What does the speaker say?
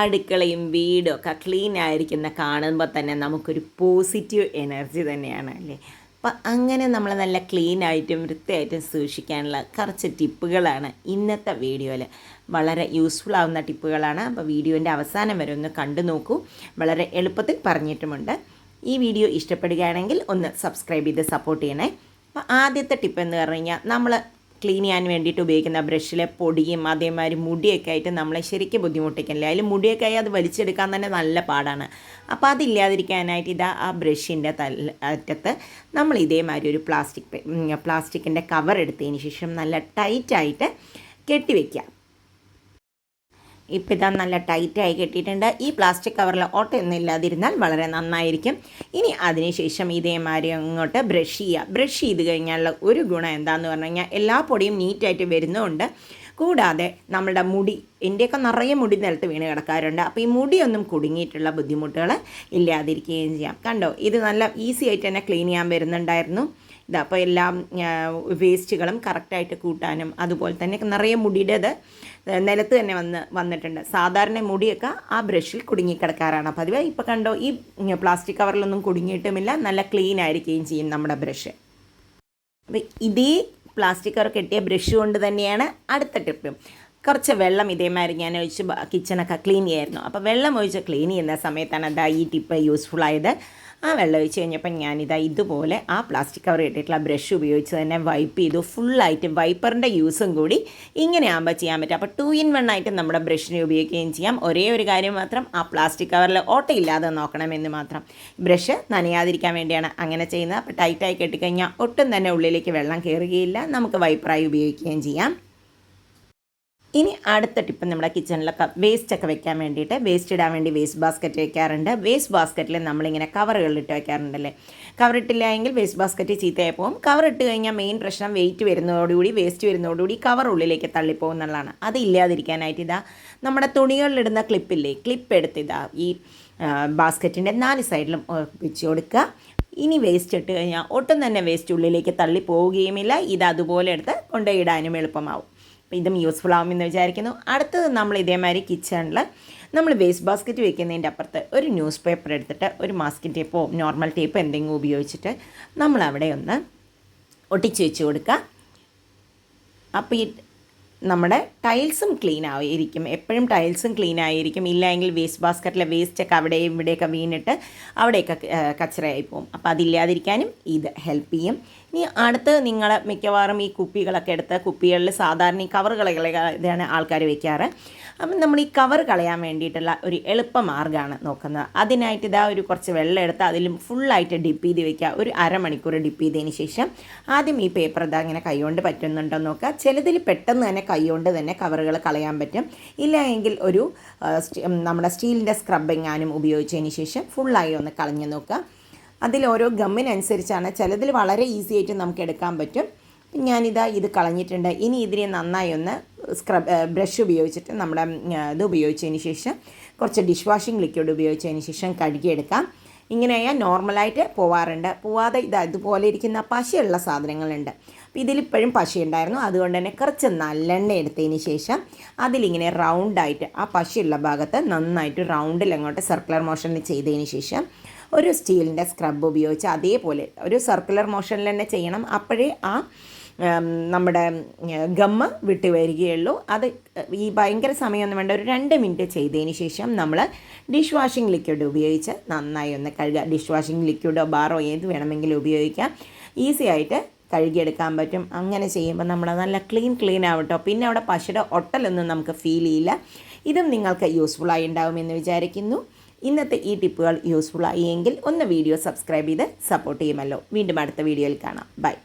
അടുക്കളയും വീടും ഒക്കെ ക്ലീൻ ആയിരിക്കുന്ന കാണുമ്പോൾ തന്നെ നമുക്കൊരു പോസിറ്റീവ് എനർജി തന്നെയാണ് അല്ലേ. അപ്പം അങ്ങനെ നമ്മൾ നല്ല ക്ലീൻ ആയിട്ടും വൃത്തിയായിട്ടും സൂക്ഷിക്കാനുള്ള കുറച്ച് ടിപ്പുകളാണ് ഇന്നത്തെ വീഡിയോയിൽ. വളരെ യൂസ്ഫുൾ ആവുന്ന ടിപ്പുകളാണ്. അപ്പോൾ വീഡിയോൻ്റെ അവസാനം വരെ ഒന്ന് കണ്ടു നോക്കൂ. വളരെ എളുപ്പത്തിൽ പറഞ്ഞിട്ടുമുണ്ട്. ഈ വീഡിയോ ഇഷ്ടപ്പെടുകയാണെങ്കിൽ ഒന്ന് സബ്സ്ക്രൈബ് ചെയ്ത് സപ്പോർട്ട് ചെയ്യണേ. അപ്പോൾ ആദ്യത്തെ ടിപ്പ് എന്ന് പറഞ്ഞു കഴിഞ്ഞാൽ നമ്മൾ ക്ലീൻ ചെയ്യാൻ വേണ്ടിയിട്ട് ഉപയോഗിക്കുന്ന ബ്രഷിലെ പൊടിയും അതേമാതിരി മുടിയൊക്കെ ആയിട്ട് നമ്മളെ ശരിക്കും ബുദ്ധിമുട്ടിക്കില്ല. അതിൽ മുടിയൊക്കെ ആയി അത് വലിച്ചെടുക്കാൻ തന്നെ നല്ല പാടാണ്. അപ്പോൾ അതില്ലാതിരിക്കാനായിട്ട് ഇതാ ആ ബ്രഷിൻ്റെ അറ്റത്ത് നമ്മൾ ഇതേമാതിരി ഒരു പ്ലാസ്റ്റിക്കിൻ്റെ കവർ എടുത്തതിന് ശേഷം നല്ല ടൈറ്റായിട്ട് കെട്ടിവെക്കുക. ഇപ്പം ഇതാ നല്ല ടൈറ്റായി കെട്ടിയിട്ടുണ്ട്. ഈ പ്ലാസ്റ്റിക് കവറിൽ ഓട്ടയൊന്നും ഇല്ലാതിരുന്നാൽ വളരെ നന്നായിരിക്കും. ഇനി അതിനുശേഷം ഇതേമാതിരി അങ്ങോട്ട് ബ്രഷ് ചെയ്യുക. ബ്രഷ് ചെയ്ത് കഴിഞ്ഞാലുള്ള ഒരു ഗുണം എന്താണെന്ന് പറഞ്ഞു കഴിഞ്ഞാൽ എല്ലാ പൊടിയും നീറ്റായിട്ട് വരുന്നുമുണ്ട്. കൂടാതെ നമ്മുടെ മുടി, എൻ്റെയൊക്കെ നിറയെ മുടി നിലത്ത് വീണ് കിടക്കാറുണ്ട്. അപ്പോൾ ഈ മുടിയൊന്നും കുടുങ്ങിയിട്ടുള്ള ബുദ്ധിമുട്ടുകൾ ഇല്ലാതിരിക്കുകയും ചെയ്യാം. കണ്ടോ, ഇത് നല്ല ഈസി ആയിട്ട് തന്നെ ക്ലീൻ ചെയ്യാൻ വരുന്നുണ്ടായിരുന്നു. ഇതാ അപ്പോൾ എല്ലാം വേസ്റ്റുകളും കറക്റ്റായിട്ട് കൂട്ടാനും അതുപോലെ തന്നെ നിറയെ മുടിയുടേത് നിലത്ത് തന്നെ വന്നിട്ടുണ്ട്. സാധാരണ മുടിയൊക്കെ ആ ബ്രഷിൽ കുടുങ്ങിക്കിടക്കാറാണ് പതിവ്. ഇപ്പോൾ കണ്ടോ, ഈ പ്ലാസ്റ്റിക് കവറിലൊന്നും കുടുങ്ങിയിട്ടുമില്ല. നല്ല ക്ലീൻ ആയിരിക്കുകയും ചെയ്യും നമ്മുടെ ബ്രഷ്. അപ്പോൾ ഇതേ പ്ലാസ്റ്റിക് കവർ കെട്ടിയ ബ്രഷ് കൊണ്ട് തന്നെയാണ് അടുത്ത ടിപ്പും. കുറച്ച് വെള്ളം ഇതേമാതിരി ഞാൻ ഒഴിച്ച് കിച്ചണൊക്കെ ക്ലീൻ ചെയ്യായിരുന്നു. അപ്പോൾ വെള്ളം ഒഴിച്ച് ക്ലീൻ ചെയ്യുന്ന സമയത്താണ് അതാ ഈ ടിപ്പ് യൂസ്ഫുൾ ആയത്. ആ വെള്ളം ഒഴിച്ച് കഴിഞ്ഞപ്പോൾ ഞാനിതാ ഇതുപോലെ ആ പ്ലാസ്റ്റിക് കവർ ഇട്ടിട്ടുള്ള ബ്രഷ് ഉപയോഗിച്ച് തന്നെ വൈപ്പ് ചെയ്തു. ഫുള്ളായിട്ട് വൈപ്പറിൻ്റെ യൂസും കൂടി ഇങ്ങനെ ആകുമ്പോൾ ചെയ്യാൻ പറ്റും. അപ്പോൾ 2 in 1 ആയിട്ട് നമ്മുടെ ബ്രഷിനെ ഉപയോഗിക്കുകയും ചെയ്യാം. ഒരേ ഒരു കാര്യം മാത്രം, ആ പ്ലാസ്റ്റിക് കവറിൽ ഓട്ടയില്ലാതെ നോക്കണമെന്ന് മാത്രം. ബ്രഷ് നനയാതിരിക്കാൻ വേണ്ടിയാണ് അങ്ങനെ ചെയ്യുന്നത്. അപ്പോൾ ടൈറ്റായി കെട്ടിക്കഴിഞ്ഞാൽ ഒട്ടും തന്നെ ഉള്ളിലേക്ക് വെള്ളം കയറുകയില്ല. നമുക്ക് വൈപ്പറായി ഉപയോഗിക്കുകയും ചെയ്യാം. ഇനി അടുത്ത ടിപ്പ്, നമ്മുടെ കിച്ചണിലൊക്കെ വേസ്റ്റൊക്കെ വെക്കാൻ വേണ്ടിയിട്ട്, വേസ്റ്റ് ഇടാൻ വേണ്ടി വേസ്റ്റ് ബാസ്ക്കറ്റ് വയ്ക്കാറുണ്ട്. വേസ്റ്റ് ബാസ്ക്കറ്റിൽ നമ്മളിങ്ങനെ കവറുകളിലിട്ട് വയ്ക്കാറുണ്ടല്ലേ. കവറിട്ടില്ല എങ്കിൽ വേസ്റ്റ് ബാസ്ക്കറ്റ് ചീത്തയായി പോകും. കവറിട്ട് കഴിഞ്ഞാൽ മെയിൻ പ്രശ്നം വേസ്റ്റ് വരുന്നതോടുകൂടി കവർ ഉള്ളിലേക്ക് തള്ളിപ്പോകും എന്നുള്ളതാണ്. അതില്ലാതിരിക്കാനായിട്ട് ഇതാ നമ്മുടെ തുണികളിലിടുന്ന ക്ലിപ്പ് എടുത്തിതാ ഈ ബാസ്ക്കറ്റിൻ്റെ 4 സൈഡിലും വെച്ച് കൊടുക്കുക. ഇനി വേസ്റ്റ് ഇട്ട് കഴിഞ്ഞാൽ ഒട്ടും തന്നെ വേസ്റ്റ് ഉള്ളിലേക്ക് തള്ളി പോവുകയുമില്ല. ഇത് അതുപോലെ എടുത്ത് കൊണ്ടുപോയിടാനും എളുപ്പമാവും. ഇതും യൂസ്ഫുൾ ആവുമെന്ന് വിചാരിക്കുന്നു. അടുത്തത് നമ്മൾ ഇതേമാതിരി കിച്ചണിൽ നമ്മൾ വേസ്റ്റ് ബാസ്ക്കറ്റ് വെക്കുന്നതിൻ്റെ അപ്പുറത്ത് ഒരു ന്യൂസ് പേപ്പർ എടുത്തിട്ട് ഒരു മാസ്കിൻ ടേപ്പോ നോർമൽ ടേപ്പോ എന്തെങ്കിലും ഉപയോഗിച്ചിട്ട് നമ്മളവിടെ ഒന്ന് ഒട്ടിച്ച് വെച്ച് കൊടുക്കുക. അപ്പോൾ ഈ നമ്മുടെ ടൈൽസും ക്ലീൻ ആയിരിക്കും. എപ്പോഴും ടൈൽസും ക്ലീൻ ആയിരിക്കും. ഇല്ലെങ്കിൽ വേസ്റ്റ് ബാസ്ക്കറ്റിലെ വേസ്റ്റൊക്കെ അവിടെയും ഇവിടെയൊക്കെ വീണിട്ട് അവിടെയൊക്കെ കച്ചറയായി പോകും. അപ്പോൾ അതില്ലാതിരിക്കാനും ഇത് ഹെൽപ്പ് ചെയ്യും. ഇനി അടുത്ത് നിങ്ങൾ മിക്കവാറും ഈ കുപ്പികളൊക്കെ എടുത്ത് കുപ്പികളിൽ സാധാരണ ഈ കവർ ഇതാണ് ആൾക്കാർ വയ്ക്കാറ്. അപ്പം നമ്മൾ ഈ കവർ കളയാൻ വേണ്ടിയിട്ടുള്ള ഒരു എളുപ്പ മാർഗ്ഗമാണ് നോക്കുന്നത്. അതിനായിട്ട് ഇതാ ഒരു കുറച്ച് വെള്ളം എടുത്ത് അതിലും ഫുള്ളായിട്ട് ഡിപ്പ് ചെയ്ത് വയ്ക്കുക. ഒരു അരമണിക്കൂർ ഡിപ്പ് ചെയ്തതിന് ശേഷം ആദ്യം ഈ പേപ്പർ ഇതാ ഇങ്ങനെ കൈകൊണ്ട് പറ്റുന്നുണ്ടോ നോക്കുക. ചിലതിൽ പെട്ടെന്ന് തന്നെ കൈകൊണ്ട് തന്നെ കവറുകൾ കളയാൻ പറ്റും. ഇല്ല എങ്കിൽ ഒരു നമ്മുടെ സ്റ്റീലിൻ്റെ സ്ക്രബ് എങ്ങാനും ഉപയോഗിച്ചതിന് ശേഷം ഫുള്ളായി ഒന്ന് കളഞ്ഞു നോക്കുക. അതിൽ ഓരോ ഗമ്മിനനുസരിച്ചാണ്. ചിലതിൽ വളരെ ഈസി ആയിട്ട് നമുക്ക് എടുക്കാൻ പറ്റും. ഞാനിതാ ഇത് കളഞ്ഞിട്ടുണ്ട്. ഇനി ഇതിനെ നന്നായി ഒന്ന് ബ്രഷ് ഉപയോഗിച്ചിട്ട് നമ്മുടെ ഇത് ഉപയോഗിച്ചതിന് ശേഷം കുറച്ച് ഡിഷ് വാഷിംഗ് ലിക്വിഡ് ഉപയോഗിച്ചതിന് ശേഷം കഴുകിയെടുക്കാം. ഇങ്ങനെയായാൽ നോർമലായിട്ട് പോവാതെ ഇതുപോലെ ഇരിക്കുന്ന പശയുള്ള സാധനങ്ങളുണ്ട്. അപ്പോൾ ഇതിലിപ്പോഴും പശയുണ്ടായിരുന്നു. അതുകൊണ്ട് തന്നെ കുറച്ച് നല്ലെണ്ണ എടുത്തതിന് ശേഷം അതിലിങ്ങനെ റൗണ്ടായിട്ട് ആ പശയുള്ള ഭാഗത്ത് നന്നായിട്ട് റൗണ്ടിൽ അങ്ങോട്ട് സർക്കുലർ മോഷനിൽ ചെയ്തതിന് ശേഷം ഒരു സ്റ്റീലിൻ്റെ സ്ക്രബ് ഉപയോഗിച്ച് അതേപോലെ ഒരു സർക്കുലർ മോഷനിൽ തന്നെ ചെയ്യണം. അപ്പോഴേ ആ നമ്മുടെ ഗമ്മ് വിട്ട് വരികയുള്ളൂ. അത് ഈ ഭയങ്കര സമയമൊന്നും വേണ്ട. ഒരു 2 മിനിറ്റ് ചെയ്തതിന് ശേഷം നമ്മൾ ഡിഷ് വാഷിംഗ് ലിക്വിഡ് ഉപയോഗിച്ച് നന്നായി ഒന്ന് കഴുകുക. ഡിഷ് വാഷിംഗ് ലിക്വിഡോ ബാറോ ഏത് വേണമെങ്കിലും ഉപയോഗിക്കാം. ഈസി ആയിട്ട് കഴുകിയെടുക്കാൻ പറ്റും. അങ്ങനെ ചെയ്യുമ്പോൾ നമ്മൾ നല്ല ക്ലീൻ ആവട്ടോ. പിന്നെ അവിടെ പശയുടെ ഒട്ടലൊന്നും നമുക്ക് ഫീൽ ചെയ്യില്ല. ഇതും നിങ്ങൾക്ക് യൂസ്ഫുള്ളായി ഉണ്ടാകുമെന്ന് വിചാരിക്കുന്നു. ഇന്നത്തെ ഈ ടിപ്പുകൾ യൂസ്ഫുള്ളായി എങ്കിൽ ഒന്ന് വീഡിയോ സബ്സ്ക്രൈബ് ചെയ്ത് സപ്പോർട്ട് ചെയ്യുമല്ലോ. വീണ്ടും അടുത്ത വീഡിയോയിൽ കാണാം. ബൈ.